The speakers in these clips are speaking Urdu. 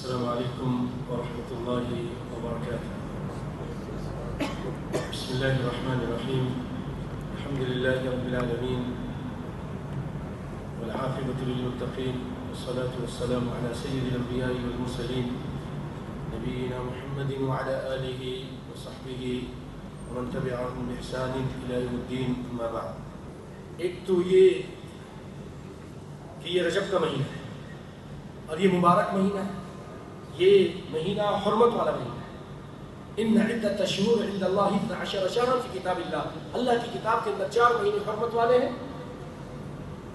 السلام علیکم ورحمۃ اللہ وبرکاتہ۔ بسم اللہ الرحمن الرحیم، الحمد للہ رب العالمین والعاقبۃ للمتقین والصلاة والسلام علی سید الانبیاء والمرسلین نبینا محمد وعلی آلہ وصحبہ ومن تبعهم بإحسان الی یوم الدین، اما بعد۔ ایک تو یہ کہ یہ رجب کا مہینہ ہے اور یہ مبارک مہینہ ہے، یہ مہینہ حرمت والا مہینہ ہے۔ ان عدۃ الشہور عند اللہ 12 شہرا فی کتاب اللہ، اللہ کی کتاب کے اندر 4 مہینے حرمت والے ہیں،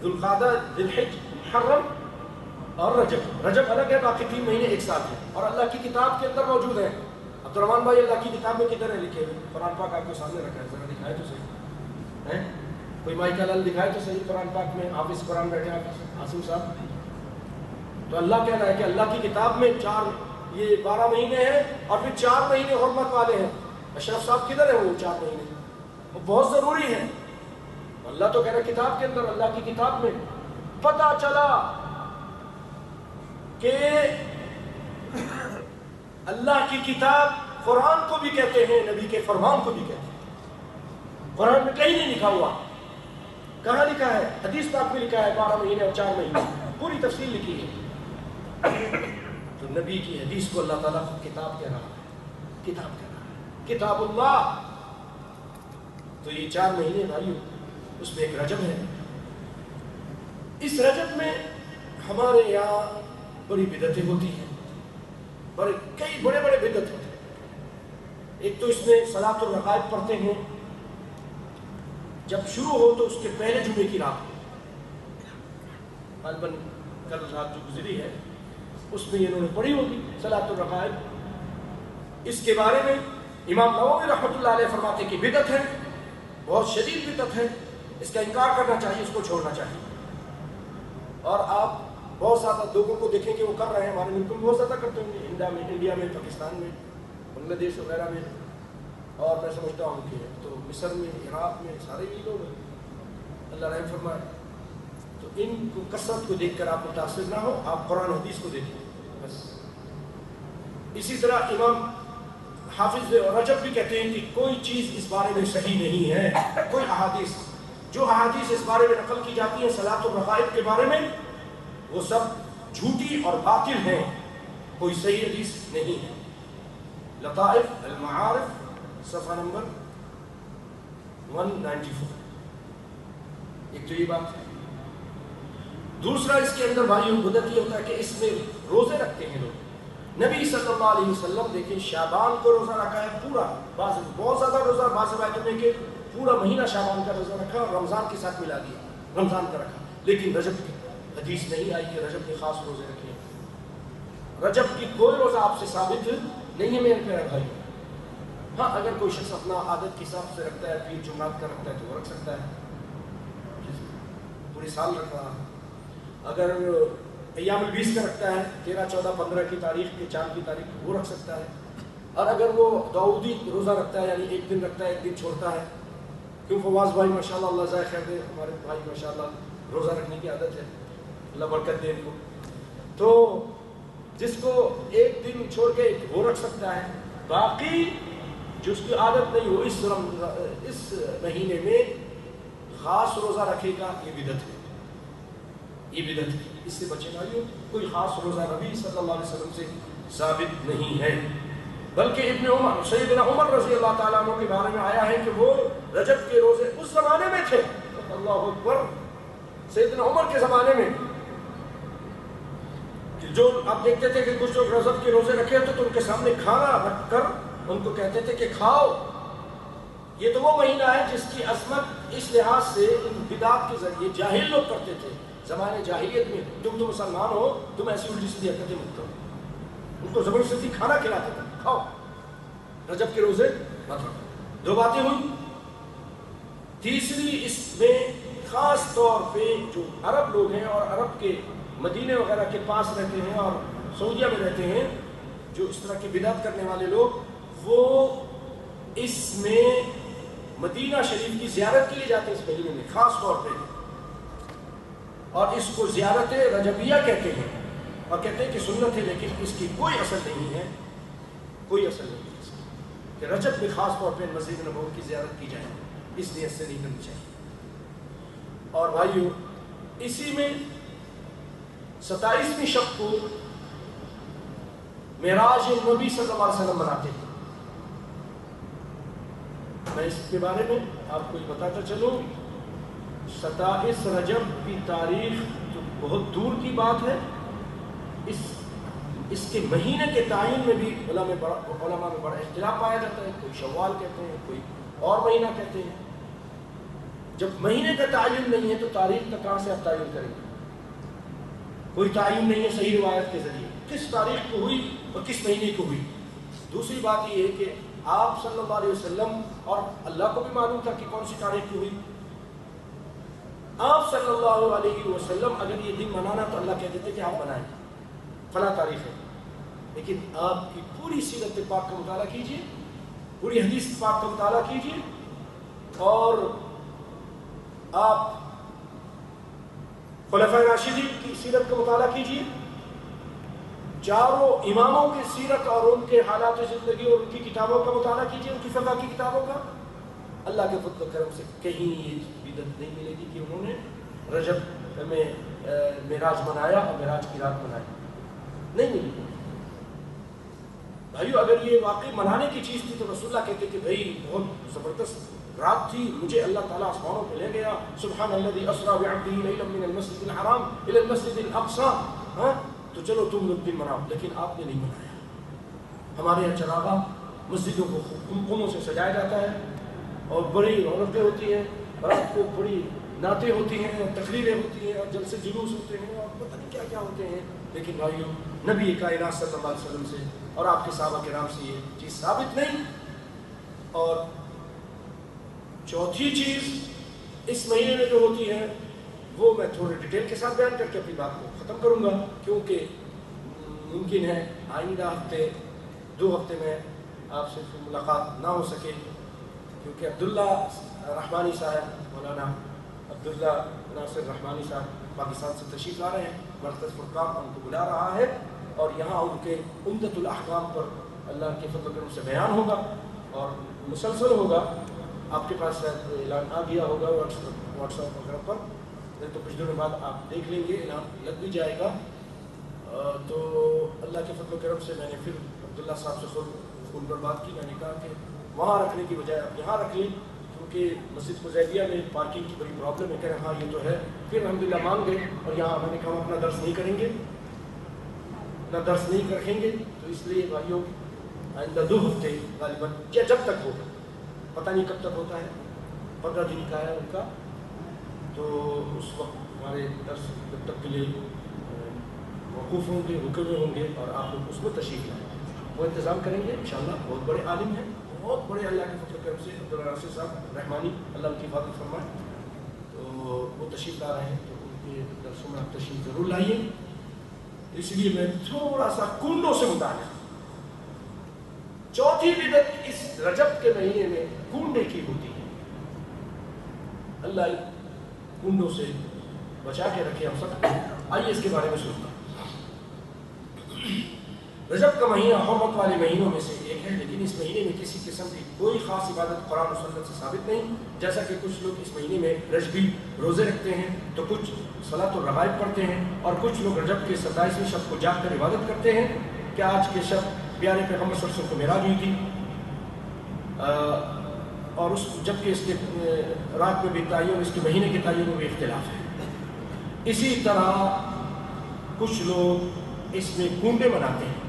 ذوالقعدہ، ذی الحج، محرم اور رجب۔ رجب الگ ہے، باقی 3 مہینے ایک ساتھ ہیں اور اللہ کی کتاب کے اندر موجود ہیں۔ عبدالرحمن بھائی، اللہ کی کتاب میں کدھر ہے لکھے ہوئے؟ قرآن پاک آپ کے سامنے رکھا ہے، ذرا دکھائے تو صحیح ہے، کوئی مائی کا لال دکھائے تو صحیح قرآن پاک میں۔ حافظ قرآن بیٹھے ہیں عاصم صاحب، تو اللہ کہہ رہا ہے کہ اللہ کی کتاب میں 12 مہینے ہیں اور پھر 4 مہینے حرمت والے ہیں۔ اشرف صاحب کدھر ہیں؟ وہ 4 مہینے وہ بہت ضروری ہیں۔ اللہ تو کہہ رہا ہے کتاب کے اندر، اللہ کی کتاب میں پتہ چلا کہ اللہ کی کتاب قرآن کو بھی کہتے ہیں، نبی کے فرمان کو بھی کہتے ہیں۔ قرآن میں کہیں نہیں لکھا ہوا، کہاں لکھا ہے؟ حدیث پاک میں لکھا ہے 12 مہینے اور 4 مہینے، پوری تفصیل لکھی ہے۔ تو نبی کی حدیث کو اللہ تعالیٰ کتاب کہہ رہا ہے، کتاب کہہ رہا ہے، کتاب اللہ۔ تو یہ 4 مہینے بھائیو، اس میں ایک رجب ہے۔ اس رجب میں ہمارے یہاں بڑی بدعتیں ہوتی ہیں، کئی بڑے بڑے بدعت ہوتے ہیں۔ ایک تو اس میں صلاۃ الرغائب پڑھتے ہیں، جب شروع ہو تو اس کے پہلے جمعے کی رات، غالباً کل رات جو گزری ہے اس میں انہوں نے پڑھی ہوگی صلاۃ الرغائب۔ اس کے بارے میں امام نووی رحمۃ اللہ علیہ فرماتے ہیں کہ بدعت ہے، بہت شدید بدعت ہے، اس کا انکار کرنا چاہیے، اس کو چھوڑنا چاہیے۔ اور آپ بہت زیادہ لوگوں کو دیکھیں کہ وہ کر رہے ہیں، ہمارے ملک میں بہت زیادہ کرتے ہوں گے، انڈیا میں، پاکستان میں، بنگلہ دیش وغیرہ میں، اور میں سمجھتا ہوں کہ تو مصر میں، عراق میں، سارے یہ لوگ ہیں، اللہ رحم فرمائے۔ تو ان کو کثرت کو دیکھ کر آپ متاثر نہ ہو، آپ قرآن حدیث کو دیکھیں بس۔ اسی طرح امام حافظ رجب بھی کہتے ہیں کہ کوئی چیز اس بارے میں صحیح نہیں ہے، کوئی احادیث، جو احادیث اس بارے میں نقل کی جاتی ہیں صلاۃ الرغائب کے بارے میں، وہ سب جھوٹی اور باطل ہیں، کوئی صحیح حدیث نہیں ہے۔ لطائف المعارف صفحہ نمبر 194۔ ایک تو یہ بات ہے۔ دوسرا اس کے اندر بھائیوں بدعت یہ ہوتا ہے کہ اس میں روزے رکھتے ہیں لوگ۔ نبی صلی اللہ علیہ وسلم دیکھیں شعبان کو روزہ رکھا ہے پورا، بہت زیادہ روزہ، بعض روایتوں میں کہ پورا مہینہ شعبان کا روزہ رکھا اور رمضان کے ساتھ ملا دیا، رمضان کا رکھا، لیکن رجب کی حدیث نہیں آئی کہ رجب کے خاص روزے رکھے۔ رجب کی کوئی روزہ آپ سے ثابت نہیں ہے میرے پیارے بھائی۔ ہاں اگر کوئی شخص اپنا عادت کے حساب سے رکھتا ہے، پیر جمعرات کا رکھتا ہے تو وہ رکھ سکتا ہے، پورے سال رکھ رہا ہے۔ اگر ایام البیس کا رکھتا ہے 13، 14، 15 کی تاریخ کے چاند کی تاریخ وہ رکھ سکتا ہے۔ اور اگر وہ داؤدی روزہ رکھتا ہے، یعنی ایک دن رکھتا ہے ایک دن چھوڑتا ہے، کیوں فواز بھائی ماشاءاللہ، اللہ جزائے خیر دے، ہمارے بھائی ماشاءاللہ روزہ رکھنے کی عادت ہے، اللہ برکت دے ان کو۔ تو جس کو ایک دن چھوڑ کے وہ رکھ سکتا ہے، باقی جو اس کی عادت نہیں ہو اس مہینے میں خاص روزہ رکھے گا، یہ بدعت ہے، یہ بدعت ہے، اس سے بچے بھائیوں۔ کوئی خاص روزہ نبی صلی اللہ علیہ وسلم سے ثابت نہیں ہے، بلکہ ابن عمر، سیدنا عمر رضی اللہ تعالیٰ عنہ کے بارے میں آیا ہے کہ وہ رجب کے روزے اس زمانے میں تھے، اللہ اکبر، سیدنا عمر کے زمانے میں، جو آپ دیکھتے تھے کہ کچھ لوگ رجب کے روزے رکھے تو ان کے سامنے کھانا رکھ کر ان کو کہتے تھے کہ کھاؤ۔ یہ تو وہ مہینہ ہے جس کی عظمت اس لحاظ سے ان بدعات کے ذریعے جاہل لوگ کرتے تھے زمانے جاہلیت میں، تم تو مسلمان ہو، تم ایسی الٹی سیدھی حرکتیں مت کرو، ان کو زبردستی کھانا کھلاتے تھے، کھاؤ، رجب کے روزے مت رکھو۔ 2 باتیں ہوئی۔ تیسری، اس میں خاص طور پہ جو عرب لوگ ہیں اور عرب کے مدینے وغیرہ کے پاس رہتے ہیں اور سعودیہ میں رہتے ہیں، جو اس طرح کی بدعت کرنے والے لوگ، وہ اس میں مدینہ شریف کی زیارت کے لیے جاتے ہیں اس مہینے میں خاص طور پہ، اور اس کو زیارت رجبیہ کہتے ہیں۔ اور کہتے ہیں کہ سنت ہے لیکن اس کی کوئی اثر نہیں ہے، کوئی اثر نہیں ہے اس کی کہ رجب میں خاص طور پہ مسجد نبوی کی زیارت کی جائے، اس نیت سے نہیں کرنی چاہیے۔ اور بھائیو اسی میں 27ویں شب کو معراج نبی صلی اللہ علیہ وسلم مناتے ہیں۔ میں اس کے بارے میں آپ کو یہ بتاتا چلوں، 27 رجب کی تاریخ تو بہت دور کی بات ہے، اس کے مہینے کے تعین میں بھی علماء میں بڑا اختلاف پایا جاتا ہے، کوئی شوال کہتے ہیں، کوئی اور مہینہ کہتے ہیں۔ جب مہینے کا تعین نہیں ہے تو تاریخ کا کہاں سے آپ تعین کریں گے؟ کوئی تعین نہیں ہے صحیح روایت کے ذریعے کس تاریخ کو ہوئی اور کس مہینے کو ہوئی۔ دوسری بات یہ ہے کہ آپ صلی اللہ علیہ وسلم اور اللہ کو بھی معلوم تھا کہ کون سی تاریخ کی ہوئی۔ آپ صلی اللہ علیہ وسلم اگر یہ دن منانا تو اللہ کہہ دیتے کہ آپ منائیں، فلاں تاریخ ہے، لیکن آپ کی پوری سیرت پاک کا مطالعہ کیجیے، پوری حدیث پاک کا مطالعہ کیجیے، اور آپ خلفاء راشدین کی سیرت کا مطالعہ کیجیے، چاروں اماموں کی سیرت اور ان کے حالات زندگی اور ان کی کتابوں کا مطالعہ کیجیے، ان کی فقہ کی کتابوں کا۔ اللہ کے فضل و کرم سے کہیں یہ بدعت نہیں ملے گی کہ انہوں نے رجب میں معراج منایا اور معراج کی رات منائی، نہیں ملے گی۔ بھائیو اگر یہ واقعی منانے کی چیز تھی تو رسول اللہ کہتے کہ بھائی بہت زبردست رات تھی، مجھے اللہ تعالیٰ آسمانوں پہ لے گیا، سبحان الذی اسریٰ بعبدہ لیلا من المسجد الحرام الی المسجد الاقصیٰ، ہاں تو چلو تم لوگ دن مناؤ، لیکن آپ نے نہیں منایا۔ ہمارے یہاں چراغاں مسجدوں کو قمقموں سے سجایا جاتا ہے اور بڑی رونقیں ہوتی ہیں، رات کو بڑی نعتیں ہوتی ہیں، تقریریں ہوتی ہیں اور جلسے جلوس ہوتے ہیں اور پتہ نہیں کیا کیا ہوتے ہیں، لیکن بھائیو نبی کائنات صلی اللہ علیہ وسلم سے اور آپ کے صحابہ کرام سے یہ چیز ثابت نہیں۔ اور چوتھی چیز اس مہینے میں جو ہوتی ہے وہ میں تھوڑے ڈیٹیل کے ساتھ بیان کر کے اپنی بات کو ختم کروں گا، کیونکہ ممکن ہے آئندہ ہفتے 2 ہفتے میں آپ سے ملاقات نہ ہو سکے، کیونکہ عبداللہ رحمانی صاحب، مولانا عبداللہ ناصر رحمانی صاحب پاکستان سے تشریف لا رہے ہیں، مرکز فرقان ان کو بلا رہا ہے اور یہاں ان کے عمدۃ الاحکام پر اللہ کے فضل و کرم سے بیان ہوگا اور مسلسل ہوگا۔ آپ کے پاس اعلان آ گیا ہوگا واٹس ایپ وغیرہ پر، تو کچھ دنوں بعد آپ دیکھ لیں گے، اعلان لگ بھی جائے گا۔ تو اللہ کے فضل و کرم سے میں نے پھر عبداللہ صاحب سے خود فون پر بات کی، میں نے کہا کہ وہاں رکھنے کی بجائے آپ یہاں رکھ لیں، کیونکہ مسجد فضیلیہ میں پارکنگ کی بڑی پرابلم ہے۔ کہہ رہے ہاں یہ تو ہے، پھر الحمدللہ مان گئے اور یہاں میں نے کہا ہم اپنا درس نہیں کریں گے، اپنا درس نہیں رکھیں گے، تو اس لیے بھائیوں آئندہ 2 ہفتے غالباً یا جب تک ہوگا، پتہ نہیں کب تک ہوتا ہے، 15 دن کا ہے ان کا، تو اس وقت ہمارے درس جب تک کے لیے موقوف ہوں گے، رکے ہوئے ہوں گے اور آپ لوگ اس میں تشریف لائیں، وہ انتظام کریں گے انشاءاللہ۔ بہت بڑے عالم ہیں، بہت بڑے اللہ کے فضل و کرم سے عبداللہ ناصر صاحب رحمانی، اللہ ان کی حفاظت فرمائے، تو وہ تشریف لا رہے ہیں، تو ان کے درسوں میں آپ تشریف ضرور لائیے۔ اس لیے میں تھوڑا سا کنڈوں سے متعلق، چوتھی بدعت اس رجب کے مہینے میں کنڈے کی ہوتی ہے، اللہ کنڈوں سے بچا کے رکھے ہم سب۔ آئیے اس کے بارے میں سنتے ہیں۔ رجب کا مہینہ حرمت والے مہینوں میں سے ایک ہے، لیکن اس مہینے میں کسی قسم کی کوئی خاص عبادت قرآن و سنت سے ثابت نہیں، جیسا کہ کچھ لوگ اس مہینے میں رجبی روزے رکھتے ہیں، تو کچھ صلاۃ الرغائب پڑھتے ہیں، اور کچھ لوگ رجب کے 27ویں شب کو جاگ کر عبادت کرتے ہیں کہ آج کے شب پیارے پیغمبر صلی اللہ علیہ وسلم کو معراج ہوئی تھی، اور اس جبکہ اس کے رات میں بھی تعین، اس کے مہینے کے تعین میں بھی اختلاف ہے۔ اسی طرح کچھ لوگ اس میں کنڈے مناتے ہیں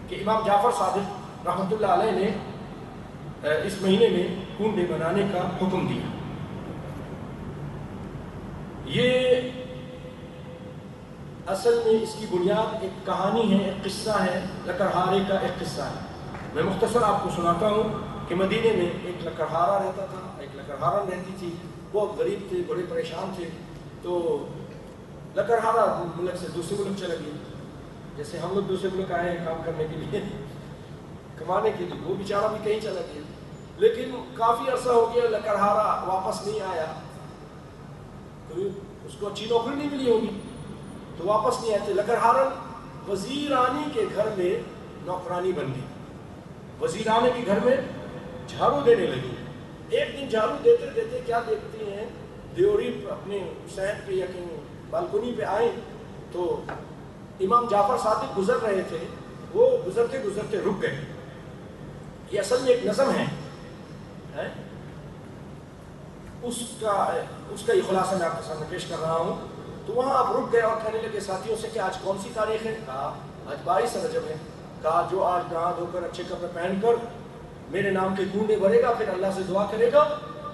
کہ امام جعفر صادق رحمۃ اللہ علیہ نے اس مہینے میں کنڈے بنانے کا حکم دیا۔ یہ اصل میں اس کی بنیاد ایک کہانی ہے، ایک قصہ ہے، لکڑہارے کا ایک قصہ ہے۔ میں مختصر آپ کو سناتا ہوں کہ مدینے میں ایک لکڑہارا رہتا تھا، ایک لکڑہارن رہتی تھی، بہت غریب تھے، بڑے پریشان تھے، تو لکڑہارا ملک سے دوسرے ملک چلا گیا، جیسے ہم لوگ دوسرے ملک آئے ہیں کام کرنے کے لیے، کمانے کے لیے، وہ بیچارہ بھی کہیں چلا گیا، لیکن کافی عرصہ ہو گیا لکڑہارا واپس نہیں آیا، تو اس کو اچھی نوکری نہیں ملی ہوگی، تو واپس نہیں آتے. لکڑہارن وزیرانی کے گھر میں نوکرانی بن گئی. وزیرانے کے گھر میں جھاڑو دینے لگی. ایک دن جھاڑو دیتے دیتے کیا دیکھتی ہیں, دیوری اپنے صحن پہ یا کہیں بالکنی پہ آئیں تو امام جعفر صادق گزر رہے تھے. وہ گزرتے گزرتے رک گئے. یہ اصل میں ایک نظم ہے, اس کا یہ خلاصہ میں آپ کے سامنے پیش کر رہا ہوں. تو وہاں آپ رک گئے اور کہنے لگے ساتھیوں سے کہ آج کون سی تاریخ ہے؟ کہا آج 22 رجب ہے. کہا جو آج نہا دھو کر اچھے کپڑے پہن کر میرے نام کے کنڈے بھرے گا, پھر اللہ سے دعا کرے گا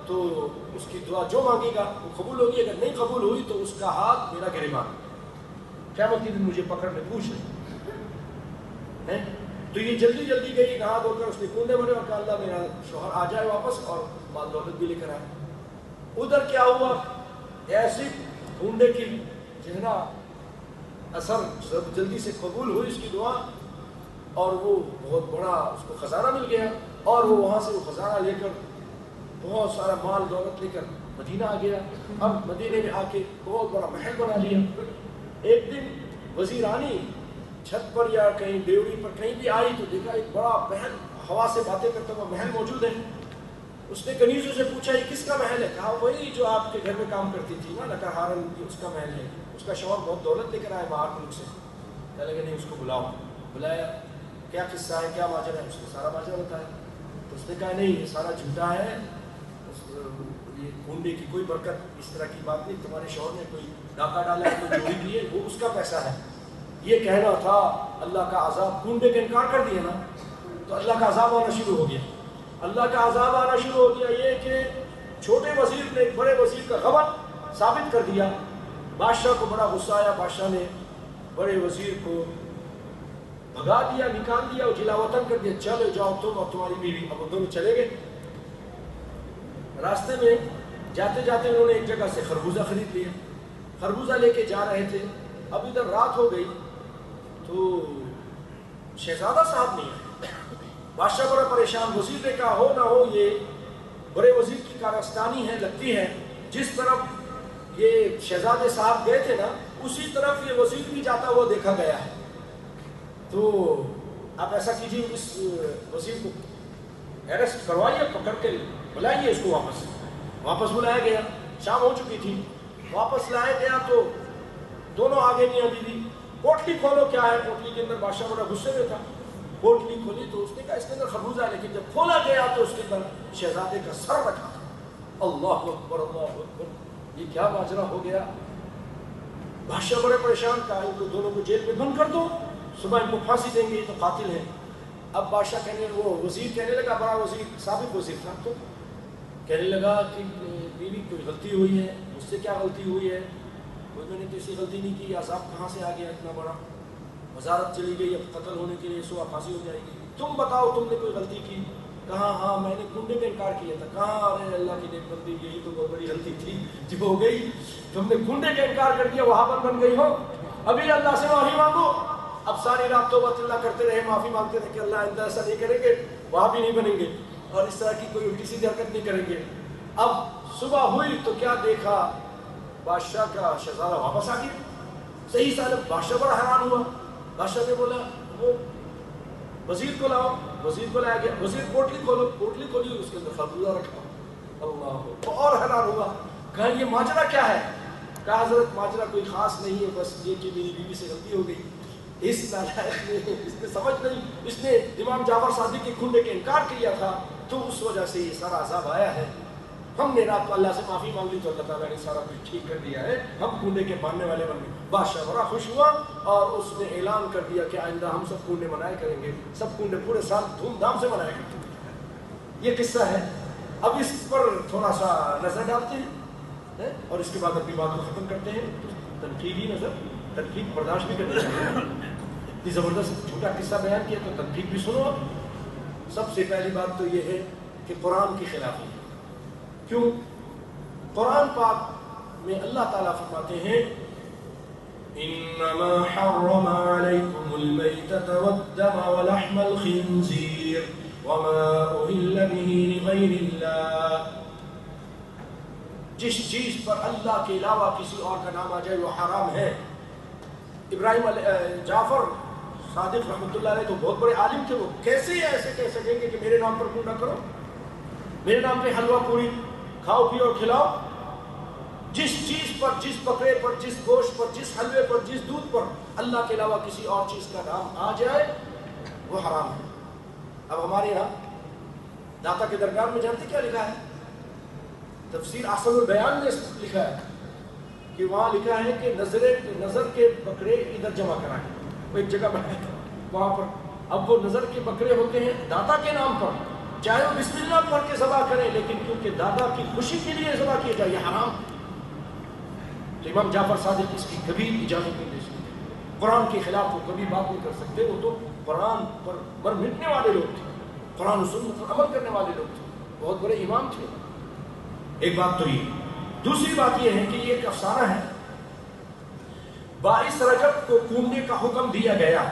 تو اس کی دعا جو مانگے گا وہ قبول ہوگی. اگر نہیں قبول ہوئی تو اس کا ہاتھ میرا گریبان. قیامت کے دن مجھے پکڑ میں پوچھ رہے. تو یہ جلدی جلدی گئی, نہا دھو کر اس نے کنڈے بھرے اور کہا اللہ میرا شوہر آ جائے واپس اور مال دولت بھی لے کر آئے. ادھر کیا ہوا, ایسی کنڈے کی چہرہ اثر جلدی سے قبول ہوئی اس کی دعا, اور وہ بہت بڑا اس کو خزانہ مل گیا. اور وہ وہاں سے وہ خزانہ لے کر بہت سارا مال دولت لے کر مدینہ آ گیا. اب مدینے میں آ کے بہت بڑا محل بنا لیا. ایک دن وزیرانی چھت پر یا کہیں ڈیوری پر کہیں بھی آئی تو دیکھا ایک بڑا محل ہوا سے باتیں کرتا ہوا محل موجود ہے. اس نے کنیزوں سے پوچھا یہ کس کا محل ہے؟ کہا وہی جو آپ کے گھر میں کام کرتی تھی نا لکڑہارن کی, اس کا محل ہے. اس کا شوہر بہت دولت لے کر آئے باہر ملک سے. کہنے لگے نہیں اس کو بلاؤ. بلایا, کیا قصہ ہے, کیا ماجرا ہے؟ اس نے سارا ماجرا بتایا. تو اس نے کہا نہیں یہ سارا جھوٹا ہے, یہ کنڈے کی کوئی برکت اس طرح کی بات نہیں. تمہارے شوہر نے کوئی ڈاکہ ڈالا ہے, کوئی چوری کی ہے, وہ اس کا پیسہ ہے. یہ کہنا تھا اللہ کا عذاب. کنڈے کا انکار کر دیا نا تو اللہ کا عذاب آنا شروع ہو گیا. اللہ کا عذاب آنا شروع ہو گیا. یہ کہ چھوٹے وزیر نے ایک بڑے وزیر کا غلط ثابت کر دیا. بادشاہ کو بڑا غصہ آیا. بادشاہ نے بڑے وزیر کو بھگا دیا, نکال دیا اور جلا وطن کر دیا. چلو جاؤ تم اور تمہاری بیوی. اب وہ دونوں چلے گئے. راستے میں جاتے جاتے انہوں نے ایک جگہ سے خربوزہ خرید لیا. خربوزہ لے کے جا رہے تھے. اب ادھر رات ہو گئی تو شہزادہ صاحب نہیں آئے. بادشاہ بڑا پریشان. وزیر نے کہا ہو نہ ہو یہ بڑے وزیر کی کارستانی ہے, لگتی ہے جس طرف یہ شہزادے صاحب گئے تھے نا اسی طرف یہ وزیر بھی جاتا ہوا دیکھا گیا ہے. تو آپ ایسا کیجیے اس وزیر کو اریسٹ کروائیے, پکڑ کے بلائیے اس کو واپس. واپس بلایا گیا. شام ہو چکی تھی. واپس لایا گیا تو دونوں آگے میاں بیوی. پوٹلی کھولو کیا ہے. پوٹلی کے اندر بادشاہ بڑا غصے میں تھا. پوٹلی کھولی تو اس نے کہا اس کے اندر خربوزہ ہے, لیکن جب کھولا گیا تو اس کے اندر شہزادے کا سر رکھا تھا. اللہ اکبر اللہ اکبر, یہ کیا ماجرا ہو گیا. بادشاہ بڑے پریشان. کہا ان کو دونوں کو جیل میں بند کر دو, صبح ان کو پھانسی دیں گے, یہ تو قاتل ہے. اب بادشاہ کہنے وہ وزیر کہنے لگا, بڑا وزیر سابق وزیر تھا, تو کہنے لگا کہ بیوی کوئی غلطی ہوئی ہے, مجھ سے کیا غلطی ہوئی ہے, کوئی میں نے تو ایسی غلطی نہیں کی. عذاب کہاں سے آ گیا اتنا بڑا, وزارت چلی گئی, اب قتل ہونے کے لیے صبح پھانسی ہو جائے گی. تم بتاؤ تم نے کوئی غلطی کی؟ کہا ہاں میں نے کنڈے کا انکار کیا تھا. کہاں ارے اللہ کی نیک بندی, یہی تو بہت بڑی غلطی تھی جو ہو گئی. تم نے کنڈے کا انکار کر دیا, وہاں پر بن گئی ہو. ابھی اللہ سے معافی مانگو. اب ساری رات توبہ اللہ کرتے رہے, معافی مانگتے رہے کہ اللہ آئندہ ایسا نہیں کریں گے, وہاں بھی نہیں بنیں گے اور اس طرح کی کوئی الٹی سیدھی حرکت نہیں کریں گے. اب صبح ہوئی تو کیا دیکھا, بادشاہ کا شہزادہ واپس آ گیا. صحیح سالم. بادشاہ بڑا حیران ہوا. بادشاہ نے بولا وہ وزیر کو لاؤ. وزیر کو لایا گیا. وزیر پوٹلی کھولو. پوٹلی کھولی, اس کے اندر خربوزہ رکھا. اللہ, تو اور حیران ہوا. کہا یہ ماجرا کیا ہے؟ کہا حضرت ماجرا کوئی خاص نہیں ہے, بس یہ کہ میری بیوی سے غلطی ہو گئی. اس نے سمجھ نہیں, اس نے امام جعفر صادق کے کنڈے کے انکار کیا تھا تو اس وجہ سے یہ سارا عذاب آیا ہے. ہم نے رات کو اللہ سے معافی مانگ لی تو اللہ تعالیٰ نے سارا کچھ ٹھیک کر دیا ہے, ہم کنڈے کے ماننے والے بن گئے. بادشاہ بڑا خوش ہوا اور اس نے اعلان کر دیا کہ آئندہ ہم سب کنڈے منائے کریں گے. سب کنڈے پورے سال دھوم دھام سے منایا کرتے ہیں. یہ قصہ ہے. اب اس پر تھوڑا سا نظر ڈالتے ہیں اور اس کے بعد اپنی بات کو ختم کرتے ہیں. تنقیدی نظر, تنقید برداشت بھی کرتے ہیں. اتنی زبردست جھوٹا قصہ بیان کیا تو تنقید بھی سنو. سب سے پہلی بات تو یہ ہے کہ قرآن کی خلافی. کیوں؟ قرآن پاک میں اللہ تعالیٰ فرماتے ہیں انما حرم علیکم المیتۃ والدم ولحم الخنزیر وما اہل به لغیر اللہ. جس چیز پر اللہ کے علاوہ کسی اور کا نام آ جائے وہ حرام ہے. ابراہیم جعفر صادق رحمۃ اللہ علیہ تو بہت بڑے عالم تھے، وہ کیسے ایسے کہہ سکیں گے کہ میرے نام پر منہ نہ کرو، میرے نام پہ حلوہ پوری کھاؤ پیو اور کھلاؤ؟ جس چیز پر، جس بکرے پر، جس گوشت پر، جس حلوے پر، جس دودھ پر اللہ کے علاوہ کسی اور چیز کا نام آ جائے وہ حرام ہے۔ اب ہمارے یہاں داتا کے درگاہ میں جانتے کیا لکھا ہے؟ تفسیر احسن البیان نے لکھا ہے کہ وہاں لکھا ہے کہ نظر کے بکرے ادھر جمع کرائیں، وہ ایک جگہ بنایا تھا وہاں پر۔ اب وہ نظر کے بکرے ہوتے ہیں داتا کے نام پر، چاہے وہ بسم اللہ پڑھ کے ذبح کریں، لیکن کیونکہ دادا کی خوشی کے لیے ذبح کیا جائے یہ حرام۔ تو امام جعفر صادق اس کی کبھی اجازت نہیں دے سکتے، قرآن کے خلاف وہ کبھی بات نہیں کر سکتے۔ وہ تو قرآن پر مر مٹنے والے لوگ تھے، قرآن و سنت پر عمل کرنے والے لوگ تھے، بہت بڑے امام تھے۔ ایک بات تو یہ، دوسری بات یہ ہے کہ یہ ایک افسانہ ہے، 22 رجب کو گھومنے کا حکم دیا گیا،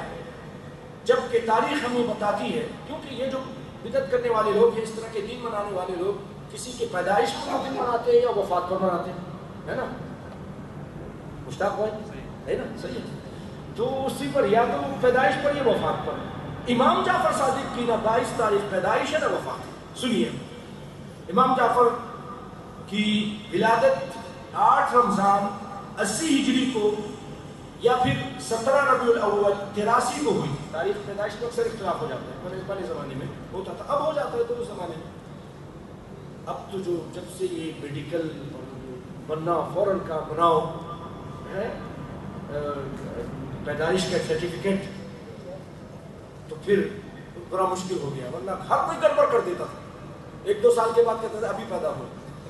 جبکہ تاریخ ہمیں بتاتی ہے، کیونکہ یہ جو بدعت کرنے والے لوگ ہیں، اس طرح کے دین منانے والے لوگ، کسی کے پیدائش پر دن مناتے ہیں یا وفات پر مناتے ہیں، ہے نا؟ مشتاق ہوئے ہے نا؟ صحیح ہے، تو اسی پر یا تو پیدائش پر یا وفات پر۔ امام جعفر صادق کی نہ 22 تاریخ پیدائش ہے نہ وفات۔ سنیے، امام جعفر کی ولادت 8 رمضان 80 ہجری کو یا پھر 17 ربیع الاول 83 کو ہوئی۔ تاریخ پیدائش میں اکثر اختلاف ہو جاتا ہے، پہلے زمانے میں ہوتا تھا، اب ہو جاتا ہے تو اس زمانے میں۔ اب تو جو جب سے یہ میڈیکل بننا فوراً کا بناؤ ہے، پیدائش کا سرٹیفکیٹ، تو پھر بڑا مشکل ہو گیا، ورنہ ہر کوئی گڑبڑ کر دیتا تھا، 1-2 سال کے بعد کہتا تھا ابھی پیدا ہوا،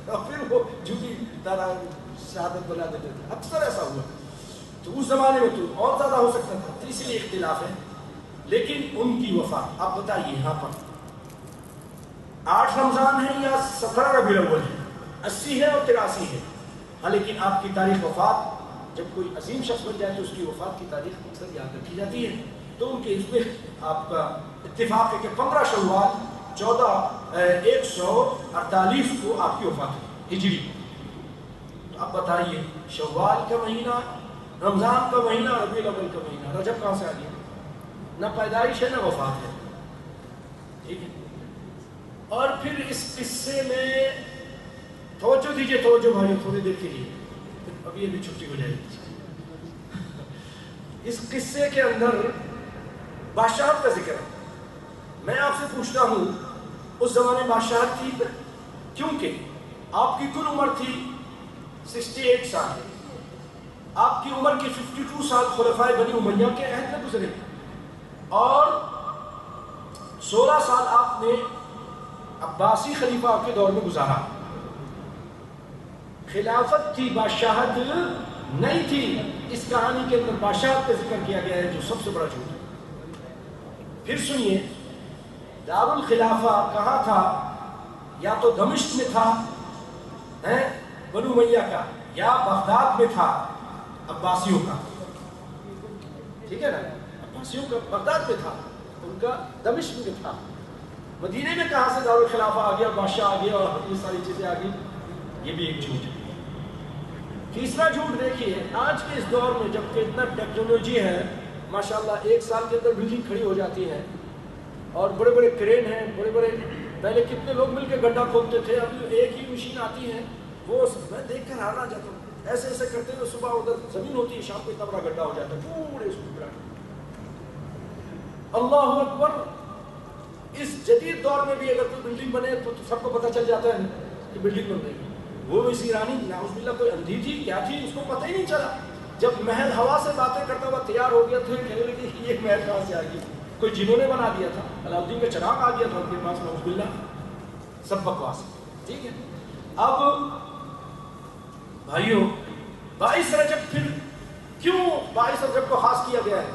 اور پھر وہ جھوٹی شہادت بنا دیتے تھے، اکثر ایسا ہوا۔ تو اس زمانے میں تو اور زیادہ ہو سکتا تھا، تو اسی لیے اختلاف ہے۔ لیکن ان کی وفات اب بتائیے یہاں پر 8 رمضان ہے یا 17 ربیع الاول ہے، 80 ہے اور 83 ہے، ہاں، لیکن آپ کی تاریخ وفات، جب کوئی عظیم شخص بن جائے تو اس کی وفات کی تاریخ اکثر یاد رکھی جاتی ہے، تو ان کے اس میں آپ کا اتفاق ہے کہ 15 شوال 148 کو آپ کی وفات ہے ہجری۔ تو اب بتائیے شوال کا مہینہ، رمضان کا مہینہ، ربیع الاول کا مہینہ، رجب کہاں سے آ گیا؟ نہ پیدائش ہے نہ وفات ہے، ٹھیک ہے۔ اور پھر اس قصے میں توجہ دیجئے، توجہ بھائی تھوڑی دیر کے لیے، ابھی ابھی چھٹی ہو جائے گی۔ اس قصے کے اندر بادشاہت کا ذکر ہے۔ میں آپ سے پوچھتا ہوں اس زمانے بادشاہت تھی؟ کیونکہ آپ کی کل عمر تھی 68 سال، آپ کی عمر کے 52 سال خلفائے بنی امیہ کے عہد میں گزرے، اور 16 سال آپ نے عباسی خلیفہ کے دور میں گزارا۔ خلافت تھی، بادشاہت نہیں تھی۔ اس کہانی کے اندر بادشاہت کا ذکر کیا گیا ہے، جو سب سے بڑا جھوٹ ہے۔ پھر سنیے، دار الخلافہ کہاں تھا؟ یا تو دمشق میں تھا بنو امیہ کا، یا بغداد میں تھا عباسیوں کا، ٹھیک ہے نا؟ عباسیوں کا بغداد میں تھا، ان کا دمشق میں تھا۔ مدینے میں کہاں سے دار الخلافہ آ گیا، بادشاہ آ گیا اور یہ ساری چیزیں آ گئی؟ یہ بھی ایک جھوٹ ہے۔ تیسرا جھوٹ دیکھیے، آج کے اس دور میں جب کہ اتنا ٹیکنالوجی ہے، ماشاءاللہ 1 سال کے اندر بلڈنگ کھڑی ہو جاتی ہے، اور بڑے بڑے کرین ہیں، بڑے بڑے، پہلے کتنے لوگ مل کے گڈھا کھودتے تھے، اب ایک ہی مشین آتی ہے، وہ میں دیکھ کر حیران جاتا ہوں، ایسے ایسے کرتے ہوئے صبح ادھر زمین ہوتی ہے، شام کو اتنا بڑا گڈھا ہو جاتا ہے پورے اس کو۔ اللہ اکبر! اس جدید دور میں بھی اگر کوئی بلڈنگ بنے تو سب کو پتہ چل جاتا ہے کہ بلڈنگ بن رہی ہے۔ وہ اس ایرانی نعوذ باللہ کوئی اندھی تھی کیا تھی، اس کو پتہ ہی نہیں چلا، جب محل ہوا سے باتیں کرتا ہوا تیار ہو گیا تو کہنے لگے کہ یہ محل کہاں سے آ گئی، کوئی جنہوں نے بنا دیا تھا، علاؤدین کا چراغ آ گیا تھا ان کے پاس، نعوذ باللہ، سب بکواس، ٹھیک ہے۔ اب بھائیوں، 22 رجب پھر کیوں 22 رجب کو خاص کیا گیا ہے؟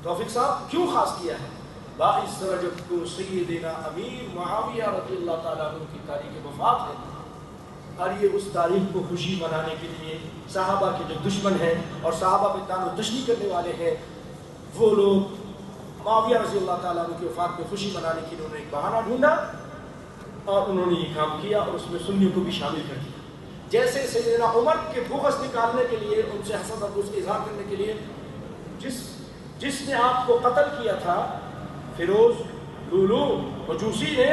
توفیق صاحب کیوں خاص کیا ہے؟ 22 رجب کو سیدنا امیر معاویہ رضی اللہ تعالیٰ عنہ کی تاریخ وفات ہے، اور یہ اس تاریخ کو خوشی منانے کے لیے صحابہ کے جو دشمن ہیں اور صحابہ پہ طعن و تشنیع کرنے والے ہیں، وہ لوگ معاویہ رضی اللہ تعالیٰ عنہ کی وفات پہ خوشی منانے کے لیے انہوں نے ایک بہانہ ڈھونڈا اور انہوں نے یہ کام کیا، اور اس میں سنیوں کو بھی شامل کر دیا۔ جیسے سیدنا عمر کے بغض نکالنے کے لیے، ان سے حسد اور غصہ اظہار کرنے کے لیے، جس نے آپ کو قتل کیا تھا فیروز لولو مجوسی نے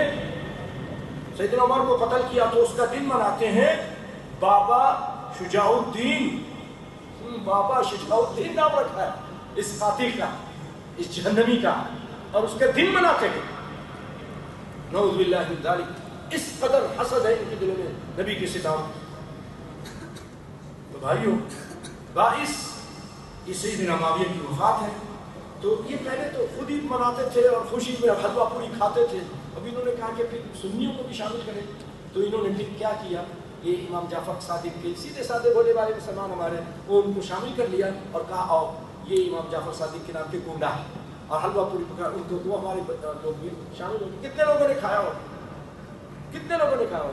سیدنا عمر کو قتل کیا، تو اس کا دن مناتے ہیں بابا شجاع الدین. بابا شجاع الدین نام رکھا ہے اس قاتل کا، اس جہنمی کا، اور اس کا دن مناتے ہیں. نعوذ باللہ من ذالک. اس قدر حسد ہے ان کے دلوں میں نبی کے ستام. تو بھائیوں، باعث یہ سیدنا معاویہ کی وفات ہے. تو یہ پہلے تو خود ہی مناتے تھے اور خوشی میں حلوہ پوری کھاتے تھے. اب انہوں نے کہا کہ پھر سنیوں کو بھی شامل کریں. تو انہوں نے پھر کیا کیا، یہ امام جعفر صادق کے سیدھے سادے بولے والے مسلمان ہمارے، وہ ان کو شامل کر لیا اور کہا آؤ یہ امام جعفر صادق کے نام کے گونڈا ہے، اور حلوہ پوری پکا ان کو، وہ ہمارے لوگ بھی شامل ہو گئے. کتنے لوگوں نے کھایا ہو، کتنے لوگوں نے کھایا ہو.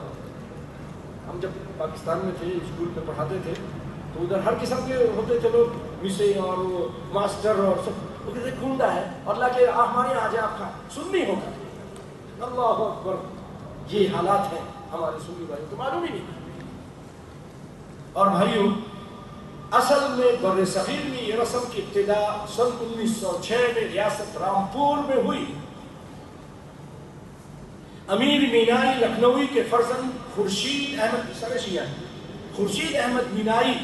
ہم جب پاکستان میں تھے، اسکول میں پڑھاتے تھے، تو ادھر ہر قسم کے ہوتے تھے لوگ، مسے اور وہ ماسٹر اور سب، وہ کہتے گونڈا ہے اور اللہ کے ہمارے یہاں جائے آپ کا سنی ہوگا. اللہ اکبر. یہ حالات ہیں ہمارے سنی بھائیوں کو معلوم ہی نہیں. اور بھائیوں، اصل میں بر صغیر میں یہ رسم کی ابتدا سن 1906 میں ریاست رامپور میں ہوئی. امیر مینائی لکھنوی کے فرزند خورشید احمد مینائی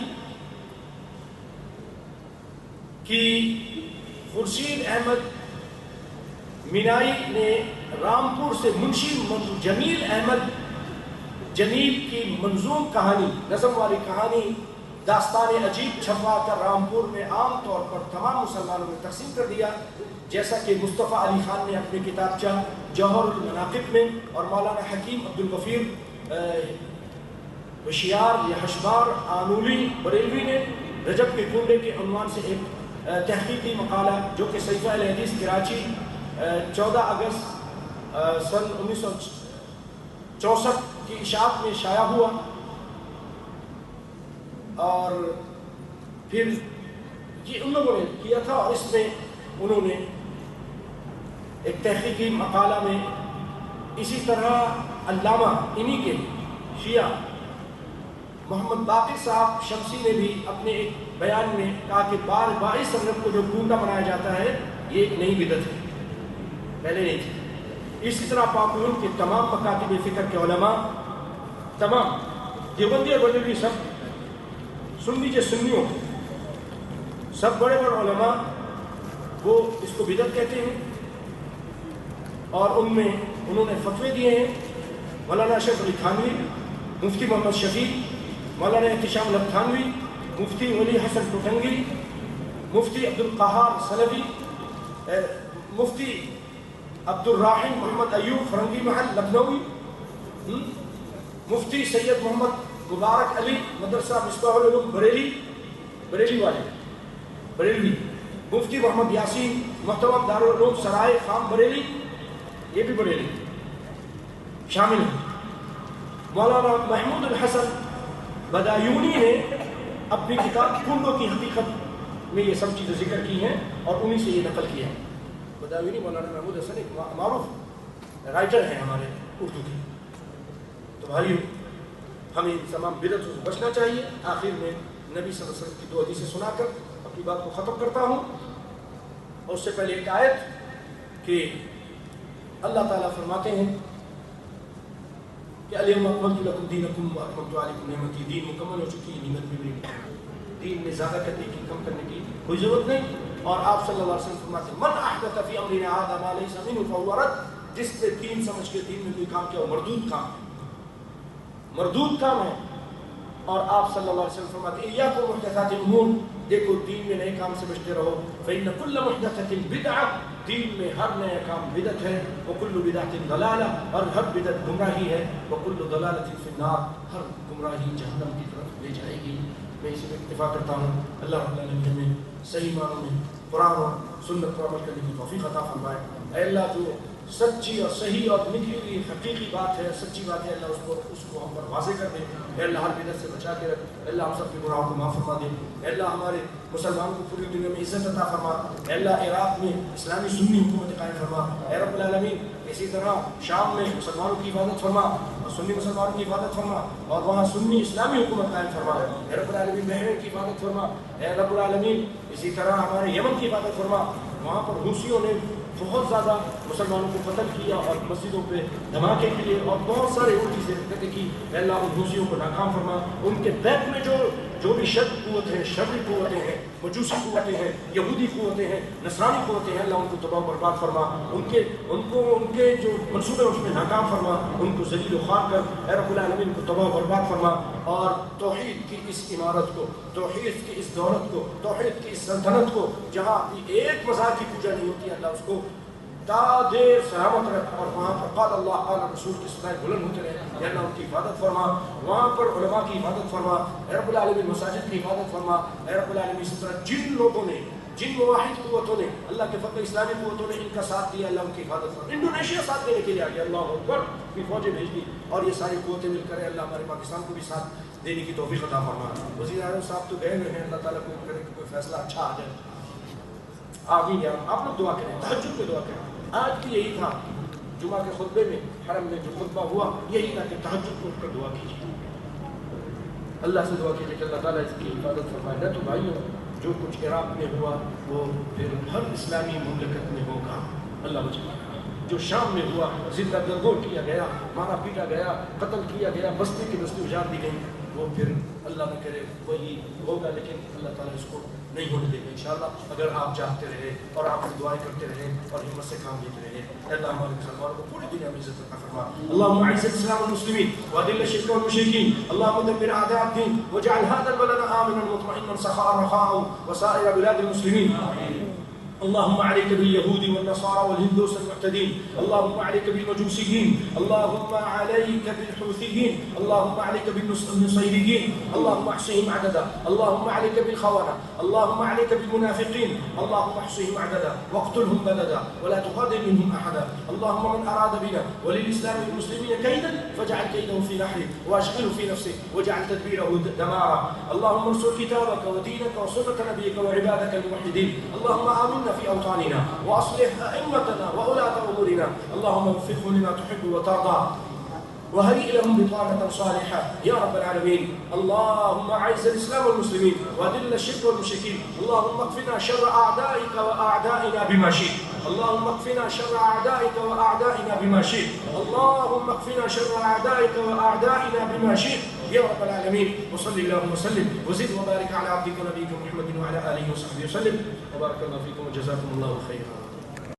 خورشید احمد مینائی نے رامپور سے منشی جمیل احمد جمیل کی منظوم کہانی، نظم والی کہانی داستان عجیب چھپوا کر رامپور میں عام طور پر تمام مسلمانوں میں تقسیم کر دیا، جیسا کہ مصطفیٰ علی خان نے اپنے کتابچہ جوہر المناقب میں، اور مولانا حکیم عبدالغفیر ہوشیار یا حشبار آنولی بریلوی نے رجب کے کنڈے کے عنوان سے ایک تحقیقی مقالہ جو کہ صحیفہ الحدیث کراچی 14 اگست سن 1964 کی اشاعت میں شائع ہوا. اور پھر یہ ان لوگوں نے کیا تھا، اور اس میں انہوں نے ایک تحقیقی مقالہ میں اسی طرح علامہ انہی کے شیعہ محمد باقر صاحب شمسی نے بھی اپنے ایک بیان میں کہا کہ 22 رجب کو جو گونڈا منایا جاتا ہے یہ ایک نئی بدعت ہے، پہلے نہیں تھی. اسی طرح پاکون کے تمام مکاتب فکر کے علماء، تمام دیوبندی اور بریلوی، سب سنی سنیوں، سب بڑے بڑے علماء وہ اس کو بدعت کہتے ہیں. اور ان میں انہوں نے فتوے دیے ہیں. مولانا اشرف علی تھانوی، مفتی محمد شفیع، مولانا احتشام تھانوی، مفتی ولی حسن ٹوٹنگی، مفتی عبدالقہار سلفی، مفتی عبدالرحیم محمد ایوب فرنگی محل لکھنوی، مفتی سید محمد مبارک علی مدرسہ مصباح العلوم بریلی والے بریلوی، مفتی محمد یاسین محترم دارالعلوم سرائے خام بریلی، یہ بھی بریلی شامل ہیں. مولانا محمود الحسن بدایونی نے اپنی کتاب کنڈوں کی حقیقت میں یہ سب چیزیں ذکر کی ہیں اور انہی سے یہ نقل کیا ہے. بدایونی مولانا محمود حسن ایک معروف رائٹر ہیں ہمارے اردو کے. تو بھائیو، ہمیں تمام بدعتوں سے بچنا چاہیے. آخر میں نبی صلی اللہ علیہ وسلم کی 2 حدیثیں سنا کر اپنی بات کو ختم کرتا ہوں. اور اس سے پہلے ایک آیت کہ اللہ تعالیٰ فرماتے ہیں کہ الیوم اکملت لکم دینکم واتممت علیکم نعمتی. دین مکمل ہو چکی ہے، نعمت بھی میری. دین میں زیادہ کرنے کی، کم کرنے کی کوئی ضرورت نہیں. اور آپ صلی اللہ علیہ وسلم فرماتے ہیں من احدث فی امرنا ھذا ما لیس منہ فہو رد. جس نے دین سمجھ کے دین میں کوئی کام کیا وہ مردود کام ہے، مردود کام ہے. اور آپ صلی اللہ علیہ وسلم فرماتے ہیں ایاکم محدثات الامور، دیکھو دین میں نئے کام سے بچتے رہو. فإن كل محدثة بدعة، دین میں ہر نیا کام بدعت ہے. وكل بدعة ضلالة، اور ہر بدعت گمراہی ہے. وكل ضلالة في النار، ہر گمراہی جہنم کی طرف لے جائے گی. میں اسی میں اکتفا کرتا ہوں. اللہ رب العالمین ہمیں صحیح معنوں میں قرآن اور سنت پر عمل کرنے کی توفیق عطا فرمائے. اے اللہ، جو سچی اور صحیح اور نکلی ہوئی حقیقی بات ہے، سچی بات ہے، اللہ اس کو ہم پر واضح کر دے. اے اللہ، ہر بدعت سے بچا کے رکھ. اے اللہ، ہم سب کے گناہوں کو معاف فرما دے. اے اللہ، ہمارے مسلمانوں کو پوری دنیا میں عزت عطا فرما. اے اللہ، عراق میں اسلامی سنی حکومت قائم فرما. اے رب العالمین، اسی طرح شام میں مسلمانوں کی حفاظت فرما اور سنی مسلمانوں کی حفاظت فرما اور وہاں سنی اسلامی حکومت قائم فرما. اے رب العالمین بحرین کی حفاظت فرما. اے رب العالمین اسی طرح ہمارے یمن کی حفاظت فرما. وہاں پر حوثیوں نے بہت زیادہ مسلمانوں کو قتل کیا اور مسجدوں پہ دھماکے کیے اور بہت سارے اور چیزیں حرکتیں کی. اے اللہ ان حوثیوں کو ناکام فرما. ان کے بیک میں جو بھی شر قوتیں ہیں, شرری قوتیں ہیں, مجوسی قوتیں ہیں, یہودی قوتیں ہیں, نصرانی قوتیں ہیں, اللہ ان کو تباہ و برباد فرما. ان کے جو منصوبے اس میں ناکام فرما. ان کو ذلیل و خوار کر اے رب العالمین ان کو تباہ و برباد فرما. اور توحید کی اس عمارت کو, توحید کی اس دولت کو, توحید کی اس سلطنت کو جہاں ایک مذہب کی پوجا نہیں ہوتی, اللہ اس کو تا دیر سلامت رکھ اور وہاں پر قال اللہ قال رسول کی صدائیں بلند ہوتے رہے. یا اللہ ان کی حفاظت فرما. وہاں پر علماء کی حفاظت فرما. اے رب العالمین مساجد کی حفاظت فرما. اے رب العالمین اسی طرح جن لوگوں نے, جن مواحد قوتوں نے, اللہ کے فضل اسلامی قوتوں نے ان کا ساتھ دیا, اللہ ان کی حفاظت فرما. انڈونیشیا ساتھ دینے کے لیے آ گیا, اللہ اکبر, کی فوجیں بھیج دی اور یہ ساری قوتیں مل کر اللہ ہمارے پاکستان کو بھی ساتھ دینے کی توفیق عطا فرما. وزیر اعظم صاحب تو گئے ہوئے ہیں, اللہ تعالیٰ کو کرے کہ کوئی فیصلہ اچھا آ جائے. آمین. آپ لوگ دعا کریں, تہجد میں دعا کریں. آج بھی یہی تھا جمعہ کے خطبے میں, حرم میں جو خطبہ ہوا یہی تھا کہ تہجد کو اٹھ کر دعا کیجیے, اللہ سے دعا کیجیے کہ اللہ تعالیٰ اس کی حفاظت فرمائے. نہ تو بھائیوں جو کچھ عراق میں ہوا وہ پھر ہر اسلامی مملکت میں ہوگا, اللہ بچائے. جو شام میں ہوا, زندہ گرگور کیا گیا, مارا پیٹا گیا, قتل کیا گیا, بستی کی بستی اجاڑ دی گئی, وہ پھر اللہ نہ کرے وہی ہوگا. لیکن اللہ تعالیٰ اس کو نہیں ہونے دے گا انشاءاللہ, اگر آپ چاہتے رہے اور آپ دعائیں کرتے رہے اور ہمت سے کام لیتے رہے. اللہ ہمارے مسلمانوں کو پوری دنیا میں عزت عطا فرما. اللهم اعز الاسلام والمسلمين واذل الشرك والمشركين. اللهم دمر اعداء الدين واجعل هذا البلد امنا مطمئنا سخاء رخاء وسائر بلاد المسلمين. اللهم عليك باليهود والنصارى والهندوس المعتدين. اللهم عليك بالمجوسيين. اللهم عليك بالحوثيين. اللهم عليك بالنصيريين. اللهم احصهم عددا. اللهم عليك بالخونة. اللهم عليك بالمنافقين. اللهم احصهم عددا واقتلهم بددا ولا تغادر منهم احدا. اللهم من اراد بنا وللاسلام والمسلمين كيدا فاجعل كيده في نحره واشغله في نفسه واجعل تدبيره دمارا. اللهم انصر كتابك ودينك وسنة نبيك وعبادك الموحدين. اللهم آمنا في أوطاننا وأصلح أئمتنا وولاة أمورنا. اللهم وفقهم لما تحب وترضى وهيئ لهم بطانة صالحة يا رب العالمين. اللهم أعز الإسلام والمسلمين وأذل الشرك والمشركين. اللهم اكفنا شر أعدائك وأعدائنا بما شئت. اللهم اكفنا شر أعدائك وأعدائنا بما شئت. اللهم اكفنا شر أعدائك وأعدائنا بما شئت يا رب العالمين. وصل اللهم وسلم وزد وبارك على عبدك ونبيك محمد وعلى آله وصحبه وسلم. وبارك الله فيكم وجزاكم الله خيرا.